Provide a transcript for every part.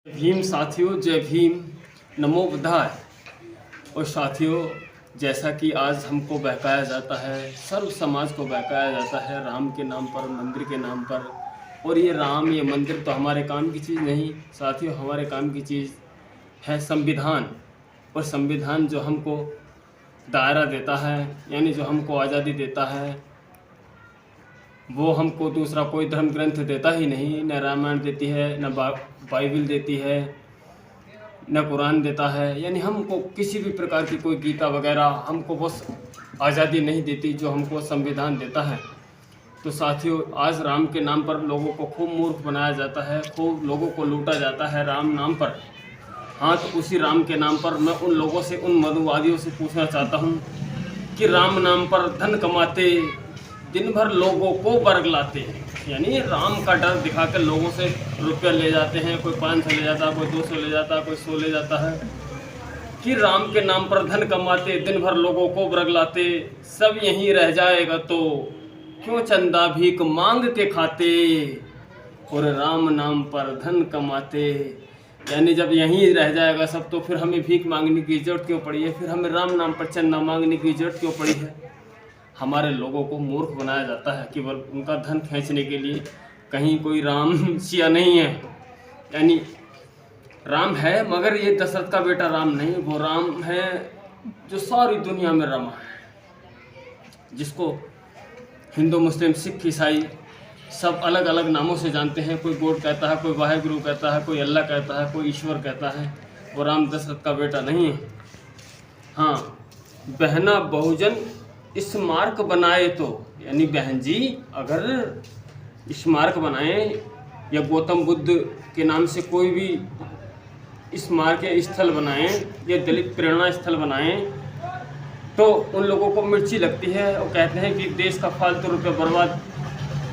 भीम साथियों, जय भीम, नमो बुद्धाय। और साथियों, जैसा कि आज हमको बहकाया जाता है, सर्व समाज को बहकाया जाता है राम के नाम पर, मंदिर के नाम पर। और ये राम, ये मंदिर तो हमारे काम की चीज़ नहीं साथियों, हमारे काम की चीज़ है संविधान। और संविधान जो हमको दायरा देता है, यानी जो हमको आज़ादी देता है, वो हमको दूसरा कोई धर्म ग्रंथ देता ही नहीं। न रामायण देती है, न बाइबल देती है, न कुरान देता है। यानी हमको किसी भी प्रकार की कोई गीता वगैरह हमको वो आज़ादी नहीं देती जो हमको संविधान देता है। तो साथियों, आज राम के नाम पर लोगों को खूब मूर्ख बनाया जाता है, खूब लोगों को लूटा जाता है राम नाम पर। हाँ, तो उसी राम के नाम पर मैं उन लोगों से, उन मनुवादियों से पूछना चाहता हूँ कि राम नाम पर धन कमाते, दिन भर लोगों को बरगलाते हैं, यानी राम का डर दिखाकर लोगों से रुपया ले जाते हैं। कोई 500 ले जाता है, कोई 200 ले जाता है, कोई 100 ले जाता है। कि राम के नाम पर धन कमाते, दिन भर लोगों को बरगलाते, सब यहीं रह जाएगा तो क्यों चंदा भीख मांग के खाते। और राम नाम पर धन कमाते, यानी जब यहीं रह जाएगा सब तो फिर हमें भीख मांगने की जरूरत क्यों पड़ी है, फिर हमें राम नाम पर चंदा मांगने की जरूरत क्यों पड़ी है। हमारे लोगों को मूर्ख बनाया जाता है केवल उनका धन खींचने के लिए। कहीं कोई राम सिया नहीं है, यानी राम है मगर ये दशरथ का बेटा राम नहीं, वो राम है जो सारी दुनिया में रमा है, जिसको हिंदू, मुस्लिम, सिख, ईसाई सब अलग अलग नामों से जानते हैं। कोई गॉड कहता है, कोई वाहेगुरु कहता है, कोई अल्लाह कहता है, कोई ईश्वर कहता है। वो राम दशरथ का बेटा नहीं है। हाँ, बहना बहुजन स्मारक बनाए तो, यानी बहन जी अगर स्मारक बनाए या गौतम बुद्ध के नाम से कोई भी स्मारक या स्थल बनाएं या दलित प्रेरणा स्थल बनाएं तो उन लोगों को मिर्ची लगती है और कहते हैं कि देश का फालतू रुपये बर्बाद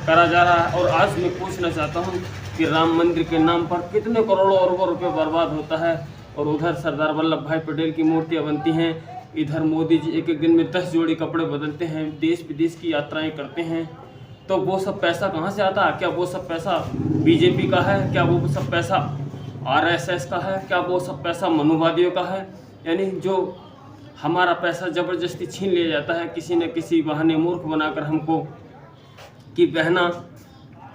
करा जा रहा है। और आज मैं पूछना चाहता हूं कि राम मंदिर के नाम पर कितने करोड़ों अरबों रुपये बर्बाद होता है, और उधर सरदार वल्लभ भाई पटेल की मूर्तियाँ बनती हैं, इधर मोदी जी एक एक दिन में 10 जोड़ी कपड़े बदलते हैं, देश विदेश की यात्राएं करते हैं। तो वो सब पैसा कहाँ से आता है? क्या वो सब पैसा बीजेपी का है? क्या वो सब पैसा आरएसएस का है? क्या वो सब पैसा मनुवादियों का है? यानी जो हमारा पैसा ज़बरदस्ती छीन लिया जाता है किसी न किसी बहाने मूर्ख बनाकर हमको, कि बहना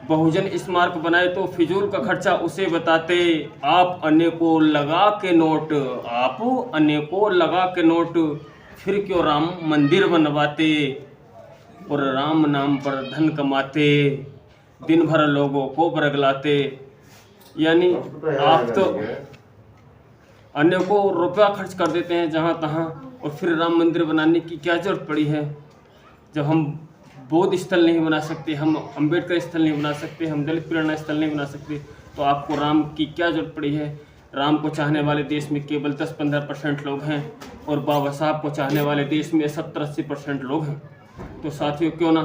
बहुजन स्मारक बनाए तो फिजूल का खर्चा उसे बताते, आप अन्य को लगा के नोट, आप अन्य को लगा के नोट, फिर क्यों राम मंदिर बनवाते। और राम नाम पर धन कमाते, दिन भर लोगों को बरगलाते, यानी आप तो अन्य को रुपया खर्च कर देते हैं जहाँ तहाँ, और फिर राम मंदिर बनाने की क्या जरूरत पड़ी है। जब हम बौद्ध स्थल नहीं बना सकते, हम अंबेडकर स्थल नहीं बना सकते, हम दलित प्रेरणा स्थल नहीं बना सकते, तो आपको राम की क्या जरूरत पड़ी है। राम को चाहने वाले देश में केवल 10-15% लोग हैं, और बाबा साहब को चाहने वाले देश में 70-80% लोग हैं। तो साथियों, क्यों ना,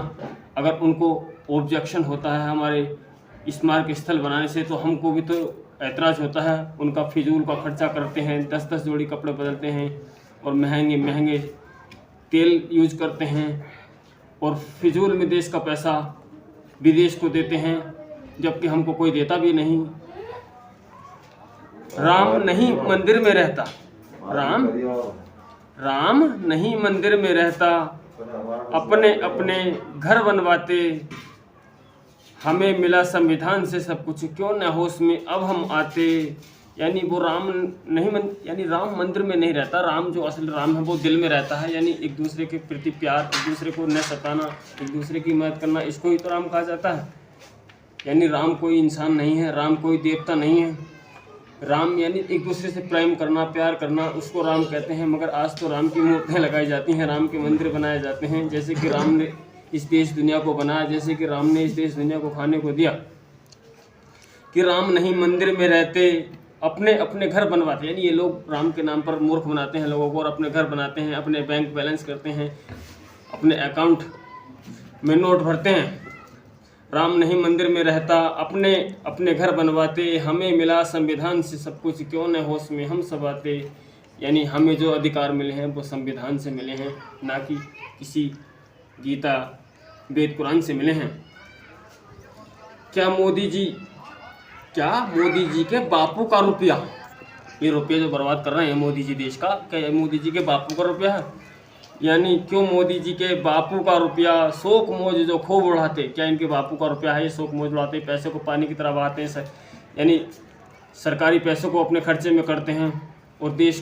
अगर उनको ऑब्जेक्शन होता है हमारे स्मारक स्थल बनाने से, तो हमको भी तो ऐतराज़ होता है। उनका फिजूल का खर्चा करते हैं, 10-10 जोड़ी कपड़े बदलते हैं, और महंगे महंगे तेल यूज करते हैं, और फिजूल में देश का पैसा विदेश को देते हैं, जबकि हमको कोई देता भी नहीं। राम नहीं मंदिर में रहता, राम नहीं मंदिर में रहता, अपने अपने घर बनवाते, हमें मिला संविधान से सब कुछ, क्यों न होश में अब हम आते। यानी वो राम नहीं यानी राम मंदिर में नहीं रहता, राम जो असल राम है वो दिल में रहता है। यानी एक दूसरे के प्रति प्यार, एक दूसरे को न सताना, एक दूसरे की मदद करना, इसको ही तो राम कहा जाता है। यानी राम कोई इंसान नहीं है, राम कोई देवता नहीं है। राम यानी एक दूसरे से प्रेम करना, प्यार करना, उसको राम कहते हैं। मगर आज तो राम की मूर्तियाँ लगाई जाती हैं, राम के मंदिर बनाए जाते हैं, जैसे कि राम ने इस देश दुनिया को बनाया, जैसे कि राम ने इस देश दुनिया को खाने को दिया। कि राम नहीं मंदिर में रहते, अपने अपने घर बनवाते। यानी ये लोग राम के नाम पर मूर्ख बनाते हैं लोगों को, और अपने घर बनाते हैं, अपने बैंक बैलेंस करते हैं, अपने अकाउंट में नोट भरते हैं। राम नहीं मंदिर में रहता, अपने अपने घर बनवाते, हमें मिला संविधान से सब कुछ, क्यों न होश में हम सब आते। यानी हमें जो अधिकार मिले हैं वो संविधान से मिले हैं, ना कि किसी गीता वेद कुरान से मिले हैं। क्या मोदी जी क्या मोदी जी के बापू का रुपया, ये रुपया जो बर्बाद कर रहे हैं मोदी जी देश का, क्या ये मोदी जी के बापू का रुपया है? यानी क्यों मोदी जी के बापू का रुपया शोक मौज जो खूब उड़ाते, क्या इनके बापू का रुपया है? ये शोक मौज उड़ाते, पैसे को पानी की तरह बहाते हैं सर, यानी सरकारी पैसों को अपने खर्चे में करते हैं और देश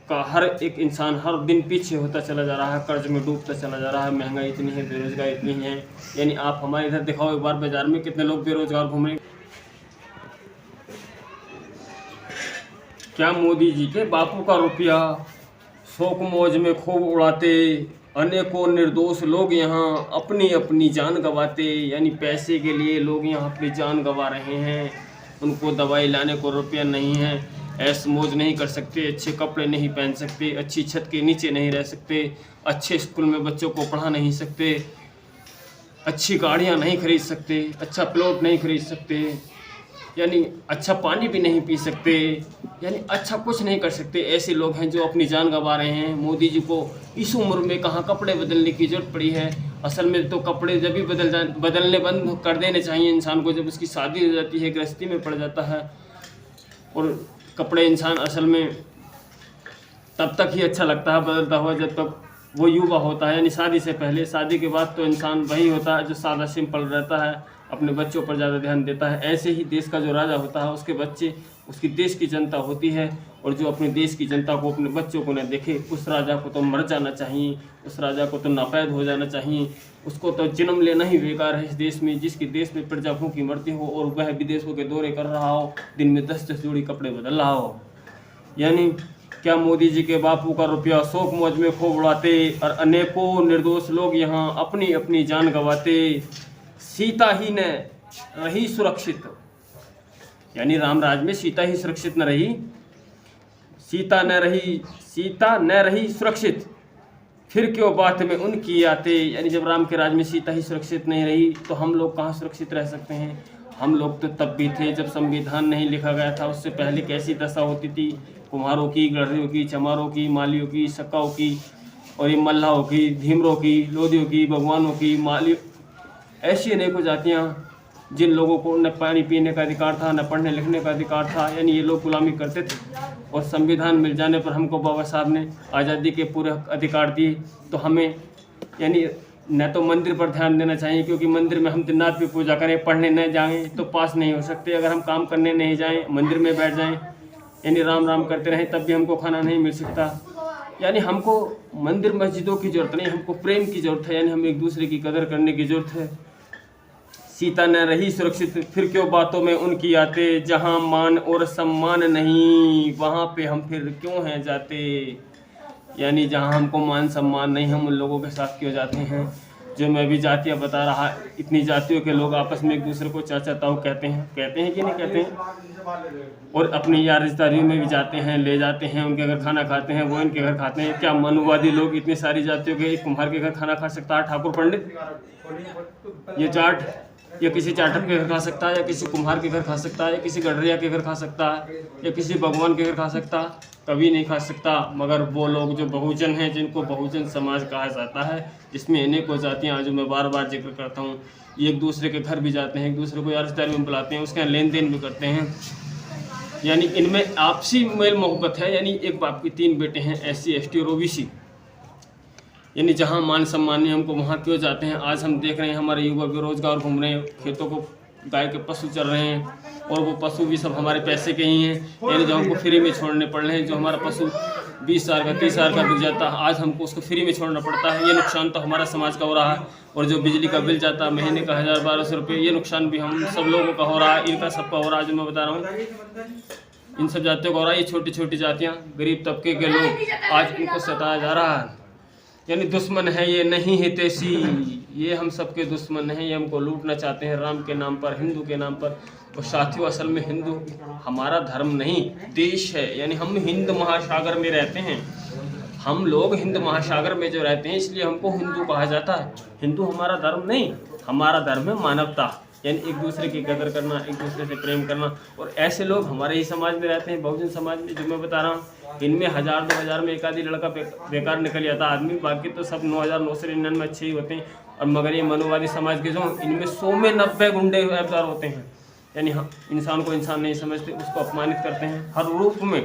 का हर एक इंसान हर दिन पीछे होता चला जा रहा है, कर्ज में डूबता चला जा रहा है। महंगाई इतनी है, बेरोजगारी इतनी है। यानी आप हमारे इधर दिखाओ एक बार बाजार में कितने लोग बेरोजगार घूम रहे हैं। क्या मोदी जी के बापू का रुपया शोक मौज में खूब उड़ाते, अनेकों निर्दोष लोग यहाँ अपनी अपनी जान गंवाते, यानी पैसे के लिए लोग यहाँ अपनी जान गंवा रहे हैं। उनको दवाई लाने को रुपया नहीं है, ऐश मौज नहीं कर सकते, अच्छे कपड़े नहीं पहन सकते, अच्छी छत के नीचे नहीं रह सकते, अच्छे स्कूल में बच्चों को पढ़ा नहीं सकते, अच्छी गाड़ियाँ नहीं खरीद सकते, अच्छा प्लॉट नहीं खरीद सकते, यानी अच्छा पानी भी नहीं पी सकते, यानी अच्छा कुछ नहीं कर सकते। ऐसे लोग हैं जो अपनी जान गंवा रहे हैं। मोदी जी को इस उम्र में कहाँ कपड़े बदलने की ज़रूरत पड़ी है? असल में तो कपड़े जब भी बदलने बंद कर देने चाहिए इंसान को, जब उसकी शादी हो जाती है, गृहस्थी में पड़ जाता है। और कपड़े इंसान असल में तब तक ही अच्छा लगता है बदलता हुआ जब तक वो युवा होता है, यानी शादी से पहले। शादी के बाद तो इंसान वही होता है जो सादा सिंपल रहता है, अपने बच्चों पर ज़्यादा ध्यान देता है। ऐसे ही देश का जो राजा होता है उसके बच्चे उसकी देश की जनता होती है, और जो अपने देश की जनता को, अपने बच्चों को न देखे, उस राजा को तो मर जाना चाहिए, उस राजा को तो नापैद हो जाना चाहिए, उसको तो जन्म लेना ही बेकार है। इस देश में, जिसके देश में प्रजा भूखी मरती हो और वह विदेशों के दौरे कर रहा हो, दिन में 10-10 जोड़ी कपड़े बदल रहा हो। यानी क्या मोदी जी के बापू का रुपया शोक मौज में खूब उड़ाते और अनेकों निर्दोष लोग यहाँ अपनी अपनी जान गंवाते। सीता ही न रही सुरक्षित, यानी राम राज में सीता ही सुरक्षित न रही, सीता न रही सुरक्षित, फिर क्यों बात में उनकी आते। यानी जब राम के राज में सीता ही सुरक्षित नहीं रही तो हम लोग कहाँ सुरक्षित रह सकते हैं? हम लोग तो तब भी थे जब संविधान नहीं लिखा गया था, उससे पहले कैसी दशा होती थी कुम्हारों की, गढ़रियों की, चमारों की, मालियों की, सक्काओं की, और ये मल्लाहों की, धीमरों की, लोधियों की, भगवानों की, माली, ऐसी अनेकों जातियाँ जिन लोगों को न पानी पीने का अधिकार था, न पढ़ने लिखने का अधिकार था, यानी ये लोग गुलामी करते थे। और संविधान मिल जाने पर हमको बाबा साहब ने आज़ादी के पूरे अधिकार दिए। तो हमें यानी न तो मंदिर पर ध्यान देना चाहिए, क्योंकि मंदिर में हम दिन रात भी पूजा करें, पढ़ने न जाएं तो पास नहीं हो सकते। अगर हम काम करने नहीं जाएं, मंदिर में बैठ जाएं, यानी राम राम करते रहें, तब भी हमको खाना नहीं मिल सकता। यानी हमको मंदिर मस्जिदों की ज़रूरत नहीं, हमको प्रेम की ज़रूरत है, यानी हमें एक दूसरे की कदर करने की ज़रूरत है। सीता न रही सुरक्षित, फिर क्यों बातों में उनकी आते, जहाँ मान और सम्मान नहीं वहाँ पे हम फिर क्यों हैं जाते। यानी जहाँ हमको मान सम्मान नहीं, हम उन लोगों के साथ क्यों जाते हैं। जो मैं भी जातियाँ बता रहा, इतनी जातियों के लोग आपस में एक दूसरे को चाचा ताऊ कहते हैं कि नहीं कहते हैं। और अपनी यार रिश्तेदारियों में भी जाते हैं, ले जाते हैं, उनके घर खाना खाते हैं, वो इनके घर खाते हैं। क्या मनुवादी लोग इतनी सारी जातियों के एक कुम्हार के घर खाना खा सकता है? ठाकुर पंडित ये जाट या किसी चाटक के घर खा सकता है, या किसी कुम्हार के घर खा सकता है, या किसी गडरिया के घर खा सकता है, या किसी भगवान के घर खा सकता? कभी नहीं खा सकता। मगर वो लोग जो बहुजन हैं, जिनको बहुजन समाज कहा जाता है, जिसमें अनेकों जातियाँ, जो मैं बार बार जिक्र करता हूँ, ये एक दूसरे के घर भी जाते हैं, एक दूसरे को यार रिश्तेदारी में बुलाते हैं, उसके यहाँ लेन देन भी करते हैं। यानी इनमें आपसी मेल मोहब्बत है। यानी एक बाप के 3 बेटे हैं, SC ST और OBC। यानी जहाँ मान सम्मान नहीं, हमको वहाँ क्यों जाते हैं। आज हम देख रहे हैं हमारे युवा बेरोजगार घूम रहे हैं, खेतों को गाय के पशु चल रहे हैं, और वो पशु भी सब हमारे पैसे के ही हैं। यानी जो हमको फ्री में छोड़ने पड़ रहे हैं, जो हमारा पशु 20 साल का 30 साल का बिक जाता है, आज हमको उसको फ्री में छोड़ना पड़ता है। ये नुकसान तो हमारा समाज का हो रहा है। और जो बिजली का बिल जाता है महीने का 1000-1200 रुपये, ये नुकसान भी हम सब लोगों का हो रहा है, इनका सबका हो रहा है। जो मैं बता रहा हूँ, इन सब जातियों का हो रहा है। ये छोटी छोटी जातियाँ, गरीब तबके के लोग, आज इनको सताया जा रहा है। यानी दुश्मन है ये, नहीं है तेसी, ये हम सबके दुश्मन हैं। ये हमको लूटना चाहते हैं राम के नाम पर, हिंदू के नाम पर। और साथियों, असल में हिंदू हमारा धर्म नहीं, देश है। यानी हम हिंद महासागर में रहते हैं, हम लोग हिंद महासागर में जो रहते हैं, इसलिए हमको हिंदू कहा जाता है। हिंदू हमारा धर्म नहीं, हमारा धर्म है मानवता। यानी एक दूसरे की कदर करना, एक दूसरे से प्रेम करना। और ऐसे लोग हमारे ही समाज में रहते हैं, बहुजन समाज में, जो मैं बता रहा हूँ। इनमें 1000-2000 में एक आधी लड़का बेकार निकल जाता आदमी, बाकी तो सब 9999 अच्छे ही होते हैं। और मगर ये मनुवादी समाज के जो, इनमें 100 में 90 गुंडे ऐबदार होते हैं। यानी हाँ, इंसान को इंसान नहीं समझते, उसको अपमानित करते हैं हर रूप में।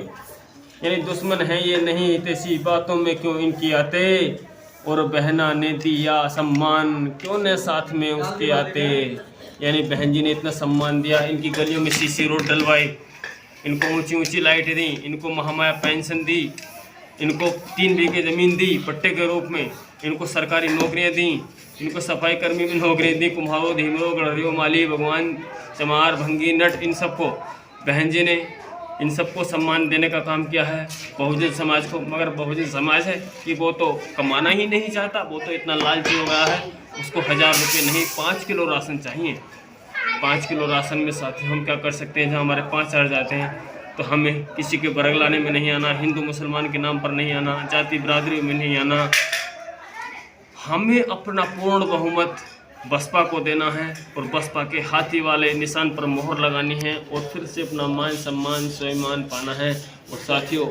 यानी दुश्मन है ये नहीं तैसी बातों में क्यों इनकी आते, और बहना ने दिया सम्मान क्यों न साथ में उसके आते। यानी बहन जी ने इतना सम्मान दिया, इनकी गलियों में सीसी रोड डलवाए, इनको ऊंची ऊंची लाइटें दी, इनको महामाया पेंशन दी, इनको 3 बीघे ज़मीन दी पट्टे के रूप में, इनको सरकारी नौकरियां दी, इनको सफाई कर्मी में नौकरियाँ दी, कुम्हारों, धीमरों, गढ़रियों, माली, भगवान, चमार, भंगी, नट, इन सबको बहन जी ने इन सबको सम्मान देने का काम किया है बहुजन समाज को। मगर बहुजन समाज है कि वो तो कमाना ही नहीं चाहता, वो तो इतना लालची हो गया है, उसको 1000 रुपये नहीं 5 किलो राशन चाहिए। 5 किलो राशन में साथी हम क्या कर सकते हैं, जहाँ हमारे 5,000 जाते हैं तो हमें किसी के बरग लाने में नहीं आना, हिंदू मुसलमान के नाम पर नहीं आना, जाति बिरादरी में नहीं आना। हमें अपना पूर्ण बहुमत बसपा को देना है और बसपा के हाथी वाले निशान पर मोहर लगानी है और फिर से अपना मान सम्मान स्वाभिमान पाना है। और साथियों,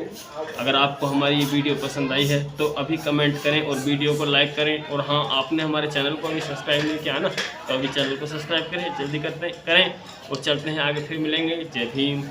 अगर आपको हमारी ये वीडियो पसंद आई है तो अभी कमेंट करें और वीडियो को लाइक करें। और हाँ, आपने हमारे चैनल को अभी सब्सक्राइब नहीं किया ना, तो अभी चैनल को सब्सक्राइब करें, जल्दी करें और चलते हैं आगे, फिर मिलेंगे। जय भीम।